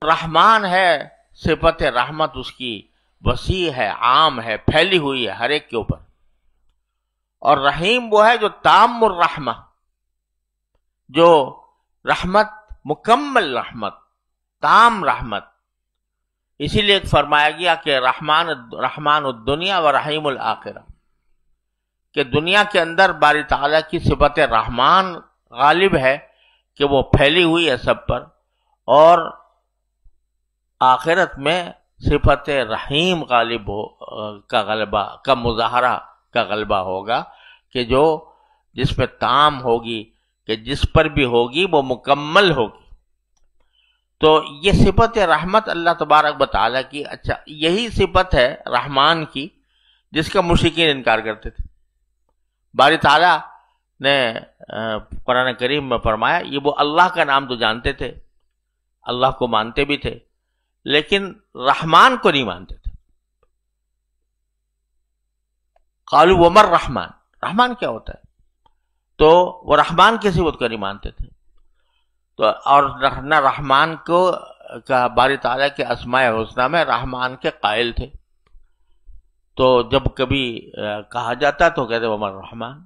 رحمان ہے، صفت رحمت اس کی وسیع ہے، عام ہے، پھیلی ہوئی ہے ہر ایک کے اوپر. اور رحیم وہ ہے جو تام الرحمہ، جو رحمت، مکمل رحمت، تام رحمت. اسی لیے فرمایا گیا کہ رحمان الدنیا و رحیم الآخرہ، کہ دنیا کے اندر باری تعالیٰ کی صفت رحمان غالب ہے کہ وہ پھیلی ہوئی ہے سب پر، اور آخرت میں صفت رحیم غالب کا غلبہ، کا مظاہرہ، کا غلبہ ہوگا، کہ جو جس میں تام ہوگی، کہ جس پر بھی ہوگی وہ مکمل ہوگی. تو یہ صفت رحمت اللہ تبارک و تعالیٰ کی، اچھا یہی صفت ہے رحمان کی جس کا مشرکین انکار کرتے تھے. باری تعالیٰ نے قرآن کریم میں فرمایا یہ وہ اللہ کا نام تو جانتے تھے، اللہ کو مانتے بھی تھے، لیکن رحمان کو نہیں مانتے تھے. قالوا وما الرحمن، رحمان کیا ہوتا ہے؟ تو وہ رحمان کی صفت کو نہیں مانتے تھے. تو اور نہ رحمان کو کا باری تعالیٰ کے اسماء حسنہ میں رحمان کے قائل تھے. تو جب کبھی کہا جاتا تو کہتے وما الرحمن،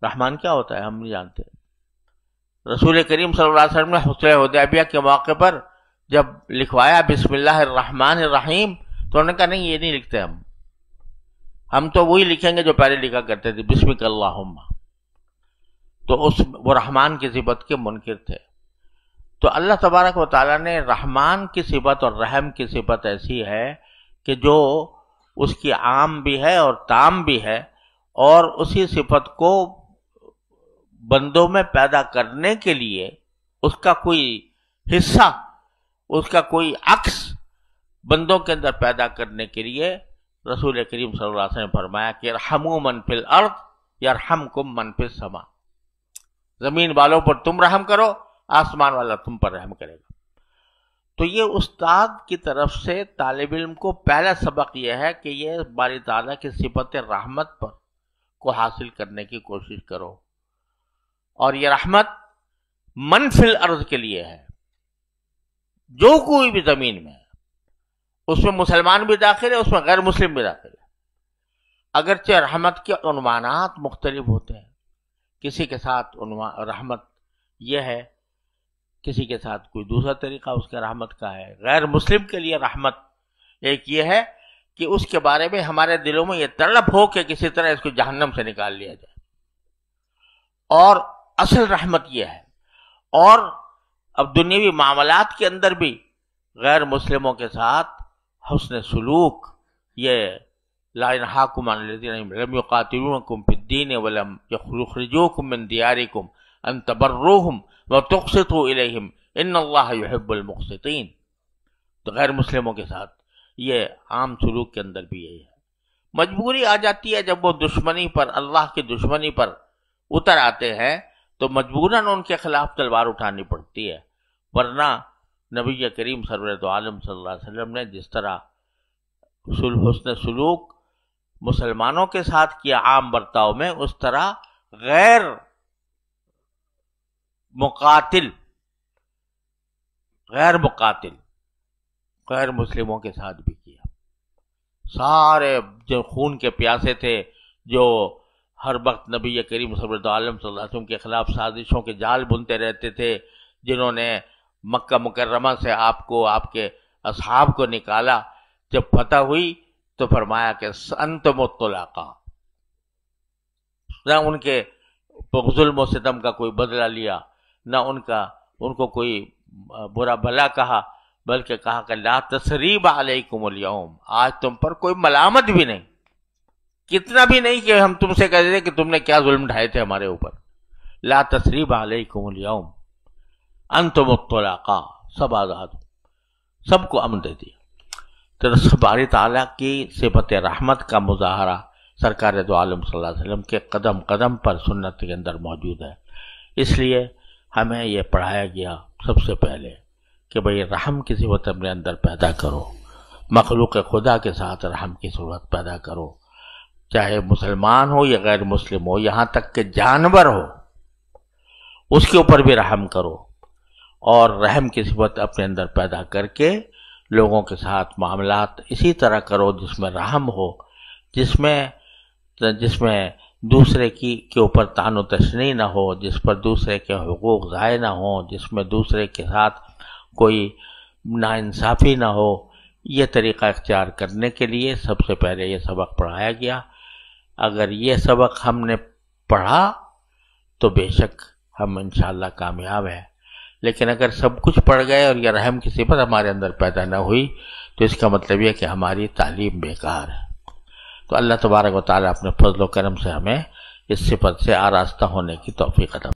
رحمان کیا ہوتا ہے ہم نہیں جانتے. رسول کریم صلی اللہ علیہ وسلم نے صلح حدیبیہ کے موقع پر جب لکھوایا بسم اللہ الرحمن الرحیم تو انہوں نے کہا نہیں یہ نہیں لکھتے ہم تو وہی لکھیں گے جو پہلے لکھا کرتے تھے، بسمک اللہم. تو وہ رحمان کی صفت کے منکر تھے. تو اللہ تبارک و تعالیٰ نے رحمان کی صفت اور رحم کی صفت ایسی ہے کہ جو اس کی عام بھی ہے اور تام بھی ہے، اور اسی صفت کو بندوں میں پیدا کرنے کے لیے اس کا کوئی حصہ، اس کا کوئی عکس بندوں کے اندر پیدا کرنے کے لیے رسول کریم صلی اللہ علیہ وسلم نے فرمایا کہ ارحموا من فی الارض یرحمکم من فی السماء، زمین والوں پر تم رحم کرو، آسمان والا تم پر رحم کرے گا. تو یہ استاد کی طرف سے طالب علم کو پہلا سبق یہ ہے کہ یہ باری تعالیٰ کی صفت رحمت پر کو حاصل کرنے کی کوشش کرو. اور یہ رحمت من فی الارض کے لیے ہے، جو کوئی بھی زمین میں ہے، اس میں مسلمان بھی داخل ہے، اس میں غیر مسلم بھی داخل ہے. اگرچہ رحمت کے عنوانات مختلف ہوتے ہیں، کسی کے ساتھ رحمت یہ ہے، کسی کے ساتھ کوئی دوسرا طریقہ اس کے رحمت کا ہے. غیر مسلم کے لیے رحمت ایک یہ ہے کہ اس کے بارے میں ہمارے دلوں میں یہ تڑپ ہو کہ کسی طرح اس کو جہنم سے نکال لیا جائے، اور اصل رحمت یہ ہے. اور اب دنیاوی معاملات کے اندر بھی غیر مسلموں کے ساتھ حسن سلوک، یہ لا ينهاكم عن الذين لم يقاتلونكم في الدين ولم يخرجوكم من دياركم ان تبروهم وتقسطوا اليهم ان الله يحب المقسطين. تو غیر مسلموں کے ساتھ یہ عام سلوک کے اندر بھی یہی ہے. مجبوری آ جاتی ہے جب وہ دشمنی پر، اللہ کی دشمنی پر اتر آتے ہیں تو مجبوراً ان کے خلاف تلوار اٹھانی پڑتی ہے. ورنہ نبی کریم سرورت عالم صلی اللہ علیہ وسلم نے جس طرح حسن سلوک مسلمانوں کے ساتھ کیا عام برتاؤ میں، اس طرح غیر مقاتل، غیر مسلموں کے ساتھ بھی کیا. سارے جو خون کے پیاسے تھے، جو ہر وقت نبی کریم صلی اللہ علیہ وسلم کے خلاف سازشوں کے جال بنتے رہتے تھے، جنہوں نے مکہ مکرمہ سے آپ کو، آپ کے اصحاب کو نکالا، جب فتح ہوئی تو فرمایا کہ انتم الطلقاء. نہ ان کے ظلم و ستم کا کوئی بدلہ لیا، نہ ان کو کوئی برا بھلا کہا، بلکہ کہا کہ لا تثریب علیکم اليوم، آج تم پر کوئی ملامت بھی نہیں، کتنا بھی نہیں کہ ہم تم سے کہہ دیتے کہ تم نے کیا ظلم ڈھائے تھے ہمارے اوپر. لا تثریب علیکم اليوم انتم الطلقاء، سب آزاد، سب کو امن دے دیا. تو باری تعالیٰ کی صفت رحمت کا مظاہرہ سرکار دو عالم صلی اللہ علیہ وسلم کے قدم قدم پر سنت کے اندر موجود ہے. اس لیے ہمیں یہ پڑھایا گیا سب سے پہلے کہ بھئی رحم کی صفت اپنے اندر پیدا کرو، مخلوق خدا کے ساتھ رحم کی صفت پیدا کرو، چاہے مسلمان ہو یا غیر مسلم ہو، یہاں تک کہ جانور ہو اس کے اوپر بھی رحم کرو. اور رحم کی صفت اپنے اندر پیدا کر کے لوگوں کے ساتھ معاملات اسی طرح کرو جس میں رحم ہو، جس میں دوسرے کے اوپر طعن و تشنیع نہ ہو، جس پر دوسرے کے حقوق ضائع نہ ہوں، جس میں دوسرے کے ساتھ کوئی ناانصافی نہ ہو۔ یہ طریقہ اختیار کرنے کے لیے سب سے پہلے یہ سبق پڑھایا گیا۔ اگر یہ سبق ہم نے پڑھا تو بے شک ہم انشاءاللہ کامیاب ہیں، لیکن اگر سب کچھ پڑھ گئے اور یہ رحم کی صفت ہمارے اندر پیدا نہ ہوئی تو اس کا مطلب یہ کہ ہماری تعلیم بیکار ہے۔ تو اللہ تبارک و تعالیٰ اپنے فضل و کرم سے ہمیں اس صفت سے آراستہ ہونے کی توفیق عطا